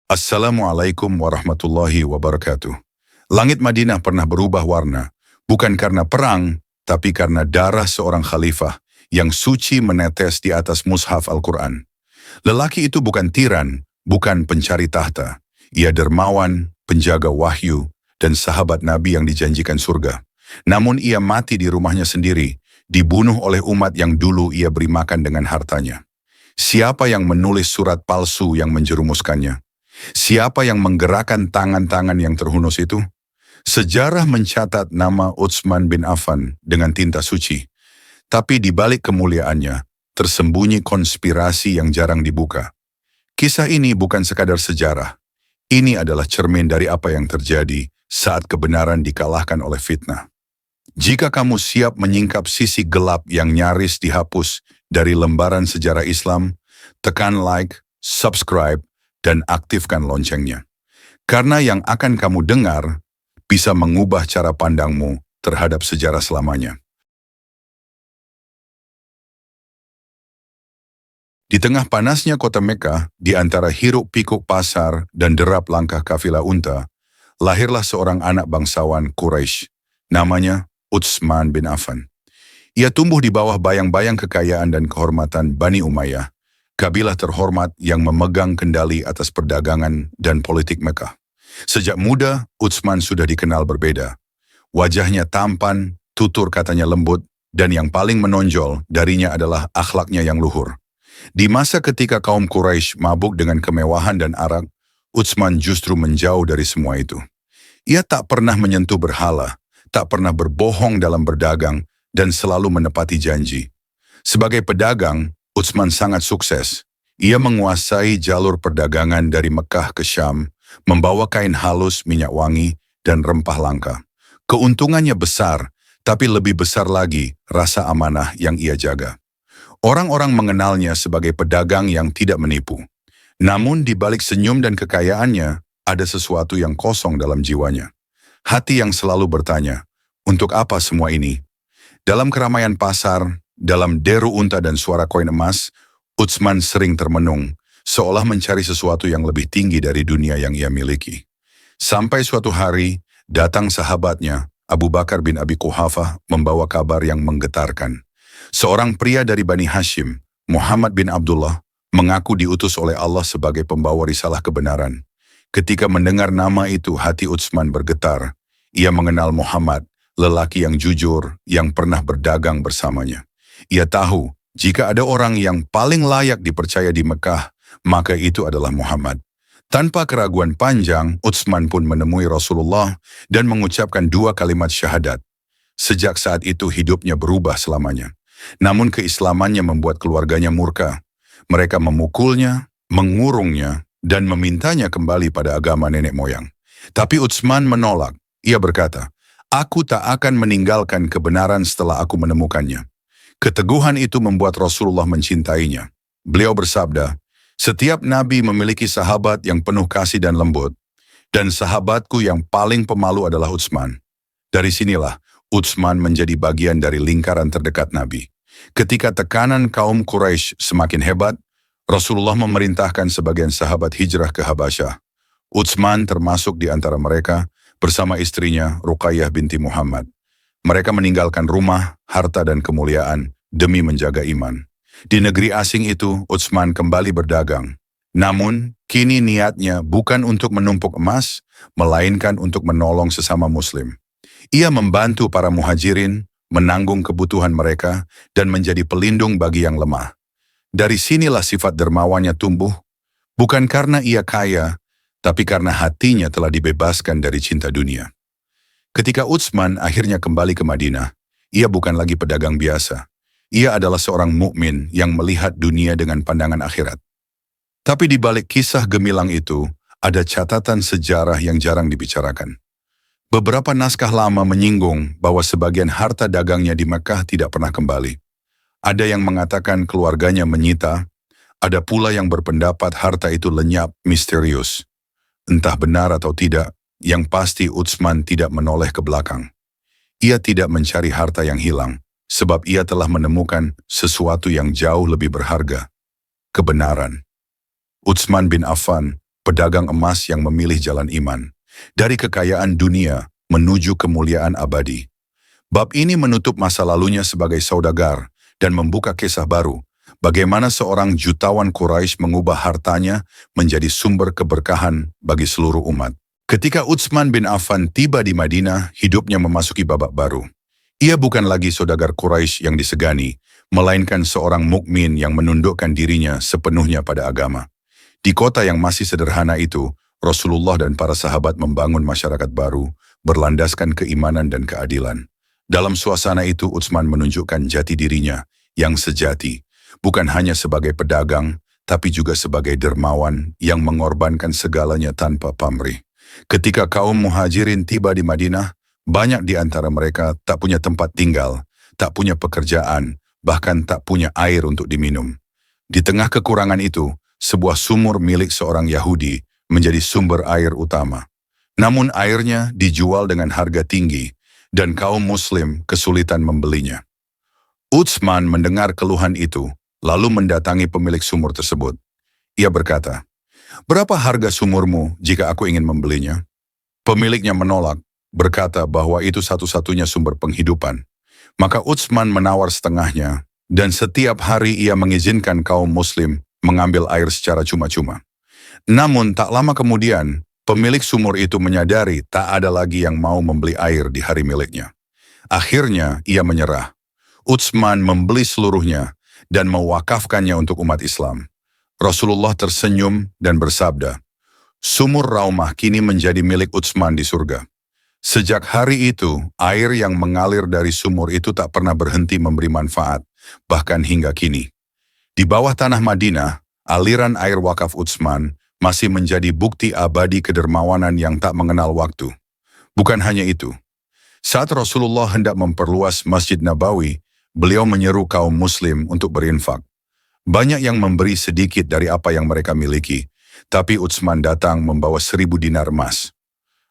Assalamualaikum warahmatullahi wabarakatuh. Langit Madinah pernah berubah warna, bukan karena perang, tapi karena darah seorang khalifah yang suci menetes di atas mushaf Al-Quran. Lelaki itu bukan tiran, bukan pencari tahta. Ia dermawan, penjaga wahyu, dan sahabat Nabi yang dijanjikan surga. Namun ia mati di rumahnya sendiri, dibunuh oleh umat yang dulu ia beri makan dengan hartanya. Siapa yang menulis surat palsu yang menjerumuskannya? Siapa yang menggerakkan tangan-tangan yang terhunus itu? Sejarah mencatat nama Utsman bin Affan dengan tinta suci. Tapi di balik kemuliaannya, tersembunyi konspirasi yang jarang dibuka. Kisah ini bukan sekadar sejarah. Ini adalah cermin dari apa yang terjadi saat kebenaran dikalahkan oleh fitnah. Jika kamu siap menyingkap sisi gelap yang nyaris dihapus dari lembaran sejarah Islam, tekan like, subscribe, dan aktifkan loncengnya. Karena yang akan kamu dengar bisa mengubah cara pandangmu terhadap sejarah selamanya. Di tengah panasnya kota Mekah, di antara hiruk-pikuk pasar dan derap langkah kafilah unta, lahirlah seorang anak bangsawan Quraisy, namanya Utsman bin Affan. Ia tumbuh di bawah bayang-bayang kekayaan dan kehormatan Bani Umayyah, kabilah terhormat yang memegang kendali atas perdagangan dan politik Mekah. Sejak muda, Utsman sudah dikenal berbeda. Wajahnya tampan, tutur katanya lembut, dan yang paling menonjol darinya adalah akhlaknya yang luhur. Di masa ketika kaum Quraisy mabuk dengan kemewahan dan arak, Utsman justru menjauh dari semua itu. Ia tak pernah menyentuh berhala, tak pernah berbohong dalam berdagang, dan selalu menepati janji. Sebagai pedagang, Utsman sangat sukses. Ia menguasai jalur perdagangan dari Mekah ke Syam, membawa kain halus, minyak wangi, dan rempah langka. Keuntungannya besar, tapi lebih besar lagi rasa amanah yang ia jaga. Orang-orang mengenalnya sebagai pedagang yang tidak menipu. Namun di balik senyum dan kekayaannya, ada sesuatu yang kosong dalam jiwanya. Hati yang selalu bertanya, untuk apa semua ini? Dalam keramaian pasar, dalam deru unta dan suara koin emas, Utsman sering termenung, seolah mencari sesuatu yang lebih tinggi dari dunia yang ia miliki. Sampai suatu hari, datang sahabatnya, Abu Bakar bin Abi Quhafah, membawa kabar yang menggetarkan. Seorang pria dari Bani Hashim, Muhammad bin Abdullah, mengaku diutus oleh Allah sebagai pembawa risalah kebenaran. Ketika mendengar nama itu, hati Utsman bergetar. Ia mengenal Muhammad, lelaki yang jujur, yang pernah berdagang bersamanya. Ia tahu, jika ada orang yang paling layak dipercaya di Mekah, maka itu adalah Muhammad. Tanpa keraguan panjang, Utsman pun menemui Rasulullah dan mengucapkan 2 kalimat syahadat. Sejak saat itu hidupnya berubah selamanya. Namun keislamannya membuat keluarganya murka. Mereka memukulnya, mengurungnya, dan memintanya kembali pada agama nenek moyang. Tapi Utsman menolak. Ia berkata, "Aku tak akan meninggalkan kebenaran setelah aku menemukannya." Keteguhan itu membuat Rasulullah mencintainya. Beliau bersabda, "Setiap nabi memiliki sahabat yang penuh kasih dan lembut, dan sahabatku yang paling pemalu adalah Utsman." Dari sinilah Utsman menjadi bagian dari lingkaran terdekat Nabi. Ketika tekanan kaum Quraisy semakin hebat, Rasulullah memerintahkan sebagian sahabat hijrah ke Habasyah. Utsman termasuk di antara mereka bersama istrinya Ruqayyah binti Muhammad. Mereka meninggalkan rumah, harta dan kemuliaan demi menjaga iman. Di negeri asing itu, Utsman kembali berdagang. Namun, kini niatnya bukan untuk menumpuk emas, melainkan untuk menolong sesama muslim. Ia membantu para muhajirin, menanggung kebutuhan mereka, dan menjadi pelindung bagi yang lemah. Dari sinilah sifat dermawannya tumbuh, bukan karena ia kaya, tapi karena hatinya telah dibebaskan dari cinta dunia. Ketika Utsman akhirnya kembali ke Madinah, ia bukan lagi pedagang biasa. Ia adalah seorang mukmin yang melihat dunia dengan pandangan akhirat. Tapi di balik kisah gemilang itu, ada catatan sejarah yang jarang dibicarakan. Beberapa naskah lama menyinggung bahwa sebagian harta dagangnya di Mekah tidak pernah kembali. Ada yang mengatakan keluarganya menyita, ada pula yang berpendapat harta itu lenyap misterius. Entah benar atau tidak, yang pasti Utsman tidak menoleh ke belakang. Ia tidak mencari harta yang hilang, sebab ia telah menemukan sesuatu yang jauh lebih berharga, kebenaran. Utsman bin Affan pedagang emas yang memilih jalan iman, dari kekayaan dunia menuju kemuliaan abadi. Bab ini menutup masa lalunya sebagai saudagar dan membuka kisah baru, bagaimana seorang jutawan Quraisy mengubah hartanya menjadi sumber keberkahan bagi seluruh umat. Ketika Utsman bin Affan tiba di Madinah, hidupnya memasuki babak baru. Ia bukan lagi saudagar Quraisy yang disegani, melainkan seorang mukmin yang menundukkan dirinya sepenuhnya pada agama. Di kota yang masih sederhana itu, Rasulullah dan para sahabat membangun masyarakat baru, berlandaskan keimanan dan keadilan. Dalam suasana itu, Utsman menunjukkan jati dirinya yang sejati, bukan hanya sebagai pedagang, tapi juga sebagai dermawan yang mengorbankan segalanya tanpa pamrih. Ketika kaum muhajirin tiba di Madinah, banyak di antara mereka tak punya tempat tinggal, tak punya pekerjaan, bahkan tak punya air untuk diminum. Di tengah kekurangan itu, sebuah sumur milik seorang Yahudi menjadi sumber air utama. Namun airnya dijual dengan harga tinggi, dan kaum muslim kesulitan membelinya. Utsman mendengar keluhan itu, lalu mendatangi pemilik sumur tersebut. Ia berkata, "Berapa harga sumurmu jika aku ingin membelinya?" Pemiliknya menolak, berkata bahwa itu satu-satunya sumber penghidupan. Maka Utsman menawar setengahnya, dan setiap hari ia mengizinkan kaum muslim mengambil air secara cuma-cuma. Namun tak lama kemudian, pemilik sumur itu menyadari tak ada lagi yang mau membeli air di hari miliknya. Akhirnya ia menyerah. Utsman membeli seluruhnya dan mewakafkannya untuk umat Islam. Rasulullah tersenyum dan bersabda, "Sumur Raumah kini menjadi milik Utsman di surga." Sejak hari itu, air yang mengalir dari sumur itu tak pernah berhenti memberi manfaat, bahkan hingga kini. Di bawah tanah Madinah, aliran air wakaf Utsman masih menjadi bukti abadi kedermawanan yang tak mengenal waktu. Bukan hanya itu, saat Rasulullah hendak memperluas Masjid Nabawi, beliau menyeru kaum muslim untuk berinfak. Banyak yang memberi sedikit dari apa yang mereka miliki, tapi Utsman datang membawa 1000 dinar emas.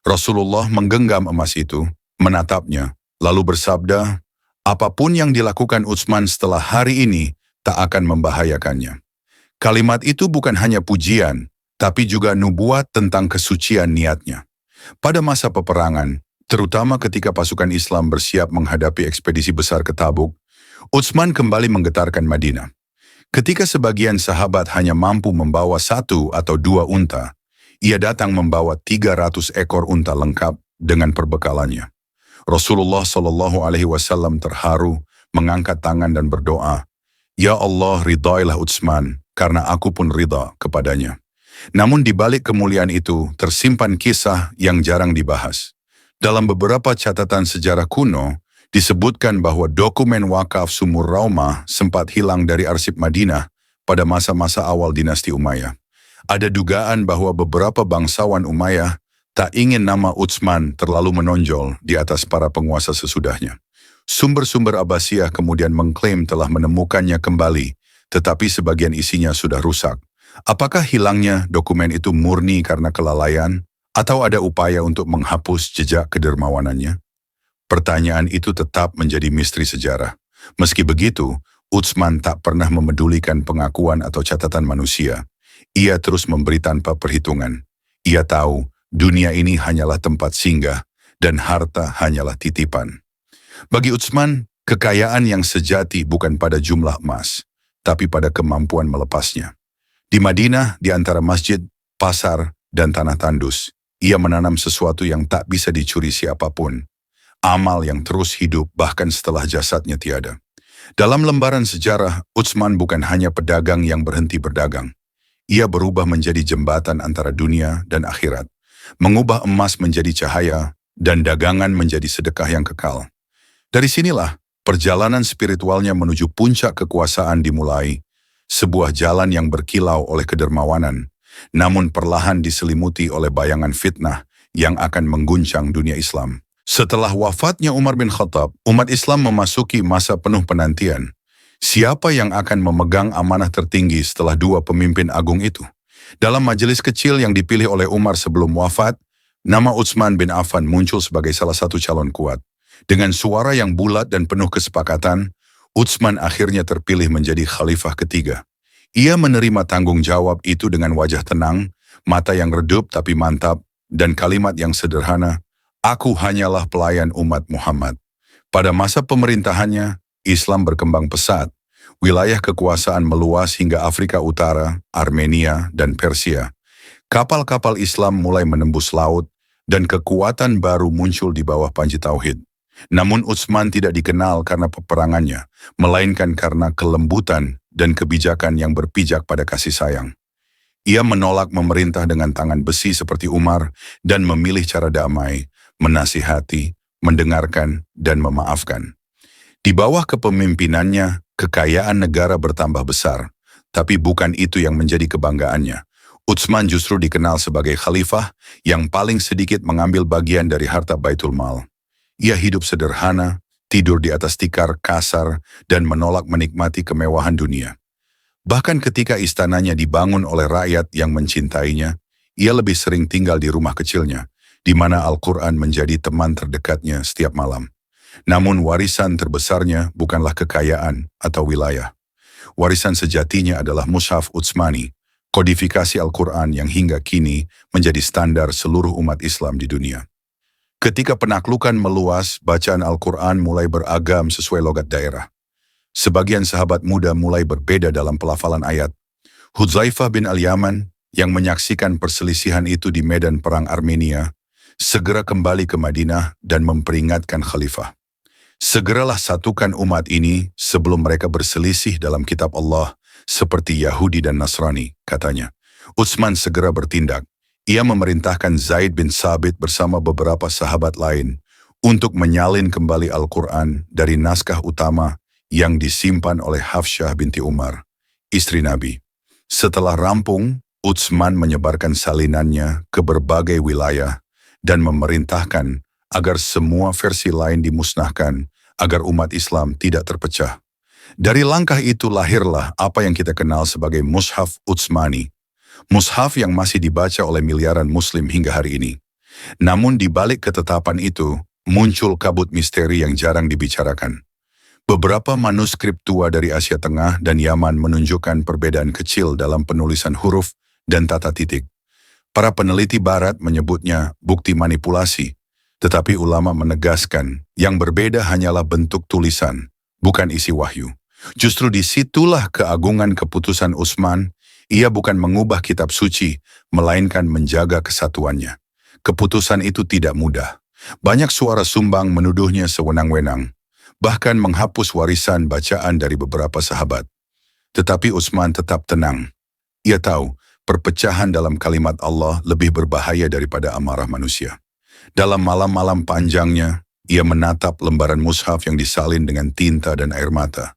Rasulullah menggenggam emas itu, menatapnya, lalu bersabda, "Apapun yang dilakukan Utsman setelah hari ini, tak akan membahayakannya." Kalimat itu bukan hanya pujian, tapi juga nubuat tentang kesucian niatnya. Pada masa peperangan, terutama ketika pasukan Islam bersiap menghadapi ekspedisi besar ke Tabuk, Utsman kembali menggetarkan Madinah. Ketika sebagian sahabat hanya mampu membawa 1 atau 2 unta, ia datang membawa 300 ekor unta lengkap dengan perbekalannya. Rasulullah SAW terharu, mengangkat tangan dan berdoa, "Ya Allah, ridailah Utsman, karena aku pun ridha kepadanya." Namun di balik kemuliaan itu tersimpan kisah yang jarang dibahas. Dalam beberapa catatan sejarah kuno, disebutkan bahwa dokumen wakaf Sumur Raumah sempat hilang dari arsip Madinah pada masa-masa awal dinasti Umayyah. Ada dugaan bahwa beberapa bangsawan Umayyah tak ingin nama Utsman terlalu menonjol di atas para penguasa sesudahnya. Sumber-sumber Abbasiyah kemudian mengklaim telah menemukannya kembali, tetapi sebagian isinya sudah rusak. Apakah hilangnya dokumen itu murni karena kelalaian, atau ada upaya untuk menghapus jejak kedermawanannya? Pertanyaan itu tetap menjadi misteri sejarah. Meski begitu, Utsman tak pernah memedulikan pengakuan atau catatan manusia. Ia terus memberi tanpa perhitungan. Ia tahu dunia ini hanyalah tempat singgah dan harta hanyalah titipan. Bagi Utsman, kekayaan yang sejati bukan pada jumlah emas, tapi pada kemampuan melepasnya. Di Madinah, di antara masjid, pasar, dan tanah tandus, ia menanam sesuatu yang tak bisa dicuri siapapun. Amal yang terus hidup bahkan setelah jasadnya tiada. Dalam lembaran sejarah, Utsman bukan hanya pedagang yang berhenti berdagang. Ia berubah menjadi jembatan antara dunia dan akhirat, mengubah emas menjadi cahaya dan dagangan menjadi sedekah yang kekal. Dari sinilah perjalanan spiritualnya menuju puncak kekuasaan dimulai, sebuah jalan yang berkilau oleh kedermawanan, namun perlahan diselimuti oleh bayangan fitnah yang akan mengguncang dunia Islam. Setelah wafatnya Umar bin Khattab, umat Islam memasuki masa penuh penantian. Siapa yang akan memegang amanah tertinggi setelah 2 pemimpin agung itu? Dalam majelis kecil yang dipilih oleh Umar sebelum wafat, nama Utsman bin Affan muncul sebagai salah satu calon kuat. Dengan suara yang bulat dan penuh kesepakatan, Utsman akhirnya terpilih menjadi khalifah ketiga. Ia menerima tanggung jawab itu dengan wajah tenang, Mata yang redup tapi mantap, dan kalimat yang sederhana, "Aku hanyalah pelayan umat Muhammad." Pada masa pemerintahannya, Islam berkembang pesat. Wilayah kekuasaan meluas hingga Afrika Utara, Armenia, dan Persia. Kapal-kapal Islam mulai menembus laut, dan kekuatan baru muncul di bawah panji tauhid. Namun Utsman tidak dikenal karena peperangannya, melainkan karena kelembutan dan kebijakan yang berpijak pada kasih sayang. Ia menolak memerintah dengan tangan besi seperti Umar dan memilih cara damai, menasihati, mendengarkan, dan memaafkan. Di bawah kepemimpinannya, kekayaan negara bertambah besar, tapi bukan itu yang menjadi kebanggaannya. Utsman justru dikenal sebagai khalifah yang paling sedikit mengambil bagian dari harta Baitul Mal. Ia hidup sederhana, tidur di atas tikar kasar, dan menolak menikmati kemewahan dunia. Bahkan ketika istananya dibangun oleh rakyat yang mencintainya, ia lebih sering tinggal di rumah kecilnya, di mana Al-Quran menjadi teman terdekatnya setiap malam. Namun warisan terbesarnya bukanlah kekayaan atau wilayah. Warisan sejatinya adalah Mushaf Utsmani, kodifikasi Al-Quran yang hingga kini menjadi standar seluruh umat Islam di dunia. Ketika penaklukan meluas, bacaan Al-Quran mulai beragam sesuai logat daerah. Sebagian sahabat muda mulai berbeda dalam pelafalan ayat. Hudzaifah bin Al-Yaman, yang menyaksikan perselisihan itu di medan perang Armenia, segera kembali ke Madinah dan memperingatkan khalifah. Segeralah satukan umat ini sebelum mereka berselisih dalam kitab Allah, seperti Yahudi dan Nasrani, katanya. Utsman segera bertindak. Ia memerintahkan Zaid bin Sabit bersama beberapa sahabat lain untuk menyalin kembali Al-Quran dari naskah utama yang disimpan oleh Hafsyah binti Umar, istri Nabi. Setelah rampung, Utsman menyebarkan salinannya ke berbagai wilayah dan memerintahkan agar semua versi lain dimusnahkan agar umat Islam tidak terpecah. Dari langkah itu lahirlah apa yang kita kenal sebagai Mushaf Utsmani. Mushaf yang masih dibaca oleh miliaran muslim hingga hari ini. Namun di balik ketetapan itu, muncul kabut misteri yang jarang dibicarakan. Beberapa manuskrip tua dari Asia Tengah dan Yaman menunjukkan perbedaan kecil dalam penulisan huruf dan tata titik. Para peneliti barat menyebutnya bukti manipulasi, tetapi ulama menegaskan yang berbeda hanyalah bentuk tulisan, bukan isi wahyu. Justru disitulah keagungan keputusan Utsman. Ia bukan mengubah kitab suci, melainkan menjaga kesatuannya. Keputusan itu tidak mudah. Banyak suara sumbang menuduhnya sewenang-wenang, bahkan menghapus warisan bacaan dari beberapa sahabat. Tetapi Utsman tetap tenang. Ia tahu, perpecahan dalam kalimat Allah lebih berbahaya daripada amarah manusia. Dalam malam-malam panjangnya, ia menatap lembaran mushaf yang disalin dengan tinta dan air mata.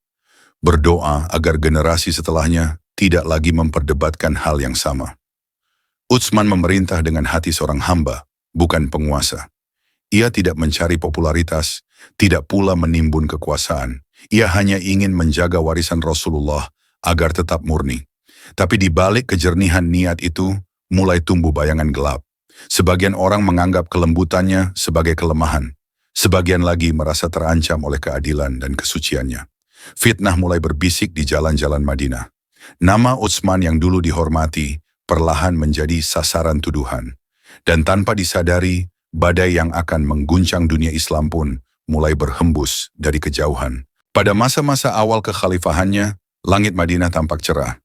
Berdoa agar generasi setelahnya tidak lagi memperdebatkan hal yang sama. Utsman memerintah dengan hati seorang hamba, bukan penguasa. Ia tidak mencari popularitas, tidak pula menimbun kekuasaan. Ia hanya ingin menjaga warisan Rasulullah agar tetap murni. Tapi di balik kejernihan niat itu, mulai tumbuh bayangan gelap. Sebagian orang menganggap kelembutannya sebagai kelemahan. Sebagian lagi merasa terancam oleh keadilan dan kesuciannya. Fitnah mulai berbisik di jalan-jalan Madinah. Nama Utsman yang dulu dihormati perlahan menjadi sasaran tuduhan. Dan tanpa disadari, badai yang akan mengguncang dunia Islam pun mulai berhembus dari kejauhan. Pada masa-masa awal kekhalifahannya, langit Madinah tampak cerah.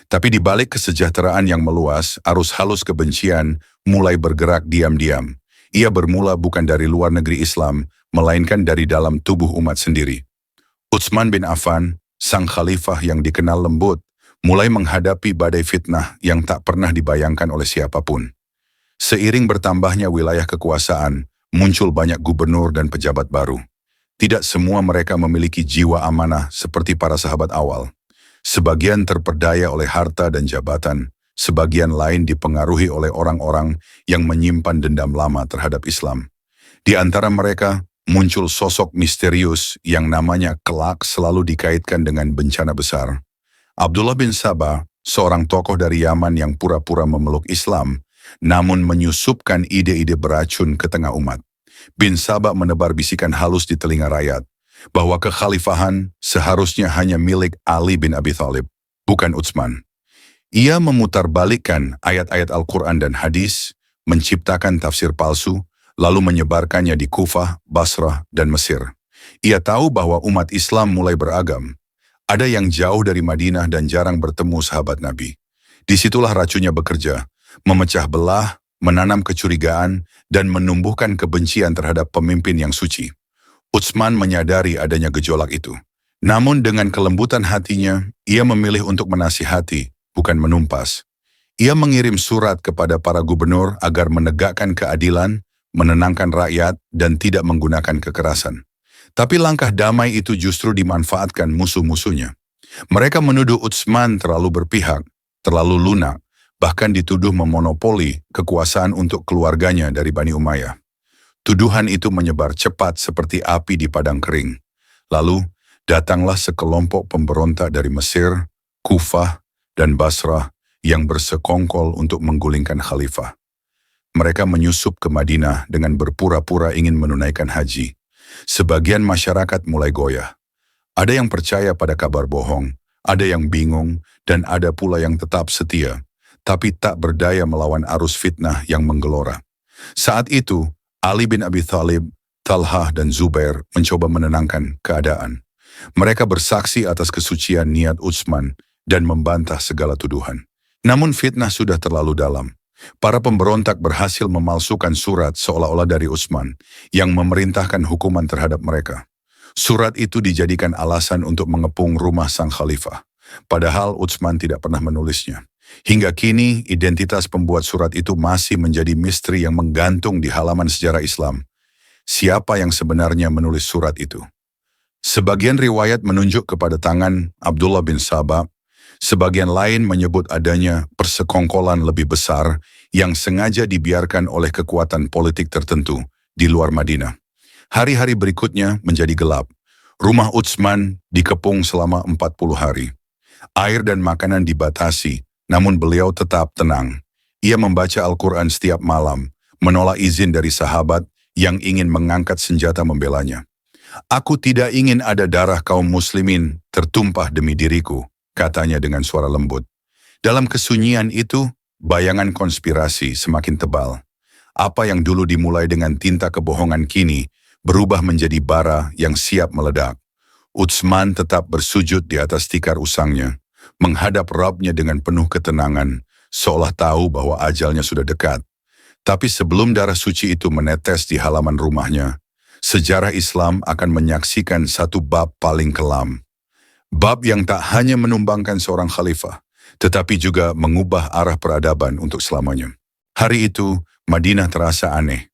Tapi di balik kesejahteraan yang meluas, arus halus kebencian mulai bergerak diam-diam. Ia bermula bukan dari luar negeri Islam, melainkan dari dalam tubuh umat sendiri. Utsman bin Affan, sang khalifah yang dikenal lembut, mulai menghadapi badai fitnah yang tak pernah dibayangkan oleh siapapun. Seiring bertambahnya wilayah kekuasaan, muncul banyak gubernur dan pejabat baru. Tidak semua mereka memiliki jiwa amanah seperti para sahabat awal. Sebagian terperdaya oleh harta dan jabatan, sebagian lain dipengaruhi oleh orang-orang yang menyimpan dendam lama terhadap Islam. Di antara mereka, muncul sosok misterius yang namanya kelak selalu dikaitkan dengan bencana besar. Abdullah bin Sabah, seorang tokoh dari Yaman yang pura-pura memeluk Islam, namun menyusupkan ide-ide beracun ke tengah umat. Bin Sabah menebar bisikan halus di telinga rakyat, bahwa kekhalifahan seharusnya hanya milik Ali bin Abi Thalib, bukan Utsman. Ia memutarbalikkan ayat-ayat Al-Quran dan hadis, menciptakan tafsir palsu, lalu menyebarkannya di Kufah, Basrah, dan Mesir. Ia tahu bahwa umat Islam mulai beragam. Ada yang jauh dari Madinah dan jarang bertemu sahabat Nabi. Disitulah racunnya bekerja, memecah belah, menanam kecurigaan, dan menumbuhkan kebencian terhadap pemimpin yang suci. Utsman menyadari adanya gejolak itu. Namun dengan kelembutan hatinya, ia memilih untuk menasihati, bukan menumpas. Ia mengirim surat kepada para gubernur agar menegakkan keadilan, menenangkan rakyat, dan tidak menggunakan kekerasan. Tapi langkah damai itu justru dimanfaatkan musuh-musuhnya. Mereka menuduh Utsman terlalu berpihak, terlalu lunak, bahkan dituduh memonopoli kekuasaan untuk keluarganya dari Bani Umayyah. Tuduhan itu menyebar cepat seperti api di padang kering. Lalu, datanglah sekelompok pemberontak dari Mesir, Kufah, dan Basrah yang bersekongkol untuk menggulingkan khalifah. Mereka menyusup ke Madinah dengan berpura-pura ingin menunaikan haji. Sebagian masyarakat mulai goyah. Ada yang percaya pada kabar bohong, ada yang bingung, dan ada pula yang tetap setia, tapi tak berdaya melawan arus fitnah yang menggelora. Saat itu, Ali bin Abi Thalib, Talhah, dan Zubair mencoba menenangkan keadaan. Mereka bersaksi atas kesucian niat Utsman dan membantah segala tuduhan. Namun fitnah sudah terlalu dalam. Para pemberontak berhasil memalsukan surat seolah-olah dari Utsman yang memerintahkan hukuman terhadap mereka. Surat itu dijadikan alasan untuk mengepung rumah sang khalifah. Padahal Utsman tidak pernah menulisnya. Hingga kini, identitas pembuat surat itu masih menjadi misteri yang menggantung di halaman sejarah Islam. Siapa yang sebenarnya menulis surat itu? Sebagian riwayat menunjuk kepada tangan Abdullah bin Sabah. Sebagian lain menyebut adanya persekongkolan lebih besar yang sengaja dibiarkan oleh kekuatan politik tertentu di luar Madinah. Hari-hari berikutnya menjadi gelap. Rumah Utsman dikepung selama 40 hari. Air dan makanan dibatasi, namun beliau tetap tenang. Ia membaca Al-Quran setiap malam, menolak izin dari sahabat yang ingin mengangkat senjata membelanya. "Aku tidak ingin ada darah kaum muslimin tertumpah demi diriku," katanya dengan suara lembut. Dalam kesunyian itu, bayangan konspirasi semakin tebal. Apa yang dulu dimulai dengan tinta kebohongan kini berubah menjadi bara yang siap meledak. Utsman tetap bersujud di atas tikar usangnya, menghadap Rabb-nya dengan penuh ketenangan, seolah tahu bahwa ajalnya sudah dekat. Tapi sebelum darah suci itu menetes di halaman rumahnya, sejarah Islam akan menyaksikan satu bab paling kelam. Bab yang tak hanya menumbangkan seorang khalifah, tetapi juga mengubah arah peradaban untuk selamanya. Hari itu, Madinah terasa aneh.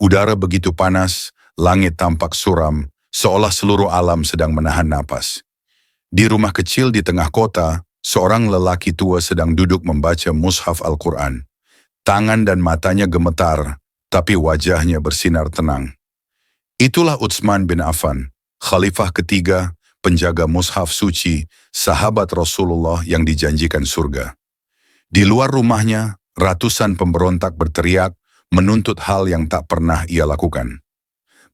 Udara begitu panas, langit tampak suram, seolah seluruh alam sedang menahan napas. Di rumah kecil di tengah kota, seorang lelaki tua sedang duduk membaca mushaf Al-Quran. Tangan dan matanya gemetar, tapi wajahnya bersinar tenang. Itulah Utsman bin Affan, khalifah ketiga, penjaga mushaf suci, sahabat Rasulullah yang dijanjikan surga. Di luar rumahnya, ratusan pemberontak berteriak, menuntut hal yang tak pernah ia lakukan.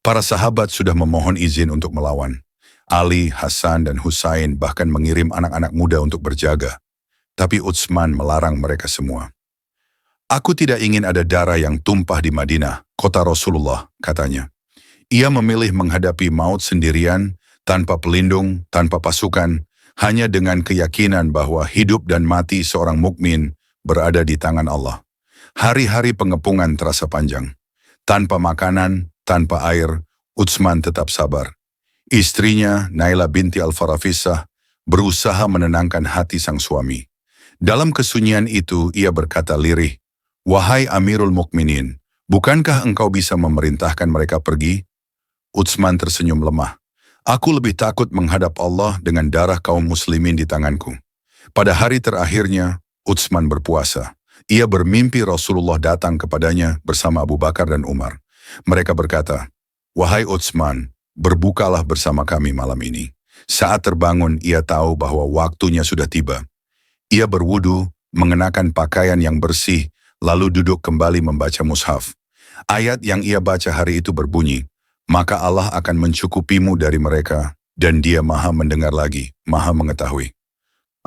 Para sahabat sudah memohon izin untuk melawan. Ali, Hasan, dan Husain bahkan mengirim anak-anak muda untuk berjaga. Tapi Utsman melarang mereka semua. "Aku tidak ingin ada darah yang tumpah di Madinah, kota Rasulullah," katanya. Ia memilih menghadapi maut sendirian, tanpa pelindung, tanpa pasukan, hanya dengan keyakinan bahwa hidup dan mati seorang mukmin berada di tangan Allah. Hari-hari pengepungan terasa panjang. Tanpa makanan, tanpa air, Utsman tetap sabar. Istrinya, Naila binti Al-Farafisah, berusaha menenangkan hati sang suami. Dalam kesunyian itu, ia berkata lirih, "Wahai Amirul Mukminin, bukankah engkau bisa memerintahkan mereka pergi?" Utsman tersenyum lemah. "Aku lebih takut menghadap Allah dengan darah kaum muslimin di tanganku." Pada hari terakhirnya, Utsman berpuasa. Ia bermimpi Rasulullah datang kepadanya bersama Abu Bakar dan Umar. Mereka berkata, "Wahai Utsman, berbukalah bersama kami malam ini." Saat terbangun, ia tahu bahwa waktunya sudah tiba. Ia berwudu, mengenakan pakaian yang bersih, lalu duduk kembali membaca mushaf. Ayat yang ia baca hari itu berbunyi, "Maka Allah akan mencukupimu dari mereka, dan Dia Maha mendengar lagi, Maha mengetahui."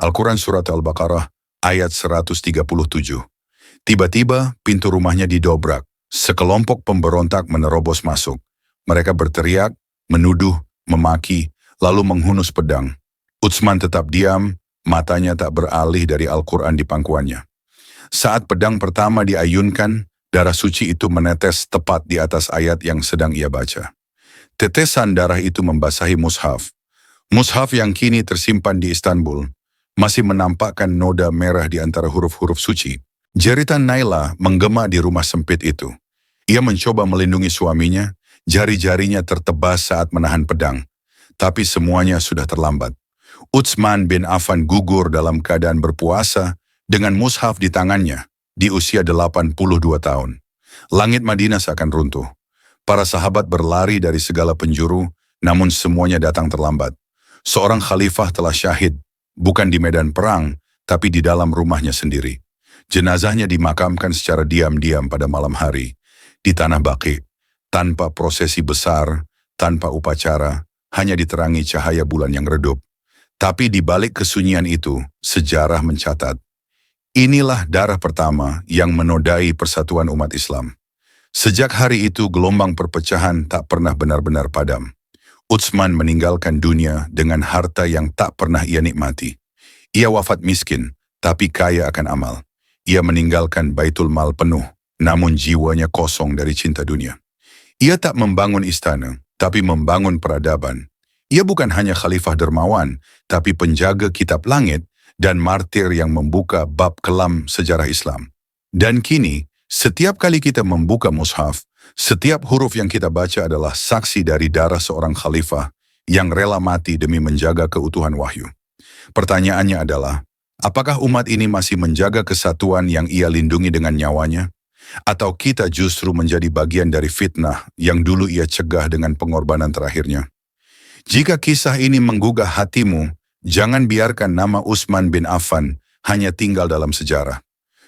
Al-Quran Surat Al-Baqarah, ayat 137. Tiba-tiba pintu rumahnya didobrak. Sekelompok pemberontak menerobos masuk. Mereka berteriak, menuduh, memaki, lalu menghunus pedang. Utsman tetap diam, matanya tak beralih dari Al-Quran di pangkuannya. Saat pedang pertama diayunkan, darah suci itu menetes tepat di atas ayat yang sedang ia baca. Tetesan darah itu membasahi mushaf. Mushaf yang kini tersimpan di Istanbul masih menampakkan noda merah di antara huruf-huruf suci. Jeritan Naila menggema di rumah sempit itu. Ia mencoba melindungi suaminya, jari-jarinya tertebas saat menahan pedang. Tapi semuanya sudah terlambat. Utsman bin Affan gugur dalam keadaan berpuasa dengan mushaf di tangannya di usia 82 tahun. Langit Madinah seakan runtuh. Para sahabat berlari dari segala penjuru, namun semuanya datang terlambat. Seorang khalifah telah syahid, bukan di medan perang, tapi di dalam rumahnya sendiri. Jenazahnya dimakamkan secara diam-diam pada malam hari, di tanah Baqi, tanpa prosesi besar, tanpa upacara, hanya diterangi cahaya bulan yang redup. Tapi di balik kesunyian itu, sejarah mencatat, inilah darah pertama yang menodai persatuan umat Islam. Sejak hari itu gelombang perpecahan tak pernah benar-benar padam. Utsman meninggalkan dunia dengan harta yang tak pernah ia nikmati. Ia wafat miskin, tapi kaya akan amal. Ia meninggalkan baitul mal penuh, namun jiwanya kosong dari cinta dunia. Ia tak membangun istana, tapi membangun peradaban. Ia bukan hanya khalifah dermawan, tapi penjaga kitab langit dan martir yang membuka bab kelam sejarah Islam. Dan kini, setiap kali kita membuka mushaf, setiap huruf yang kita baca adalah saksi dari darah seorang khalifah yang rela mati demi menjaga keutuhan wahyu. Pertanyaannya adalah, apakah umat ini masih menjaga kesatuan yang ia lindungi dengan nyawanya? Atau kita justru menjadi bagian dari fitnah yang dulu ia cegah dengan pengorbanan terakhirnya? Jika kisah ini menggugah hatimu, jangan biarkan nama Utsman bin Affan hanya tinggal dalam sejarah.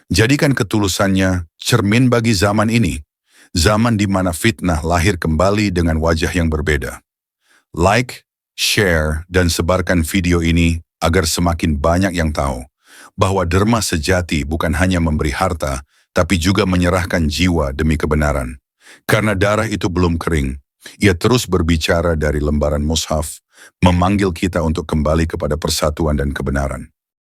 Jadikan ketulusannya cermin bagi zaman ini, zaman di mana fitnah lahir kembali dengan wajah yang berbeda. Like, share, dan sebarkan video ini agar semakin banyak yang tahu bahwa derma sejati bukan hanya memberi harta, tapi juga menyerahkan jiwa demi kebenaran. Karena darah itu belum kering, ia terus berbicara dari lembaran mushaf, memanggil kita untuk kembali kepada persatuan dan kebenaran.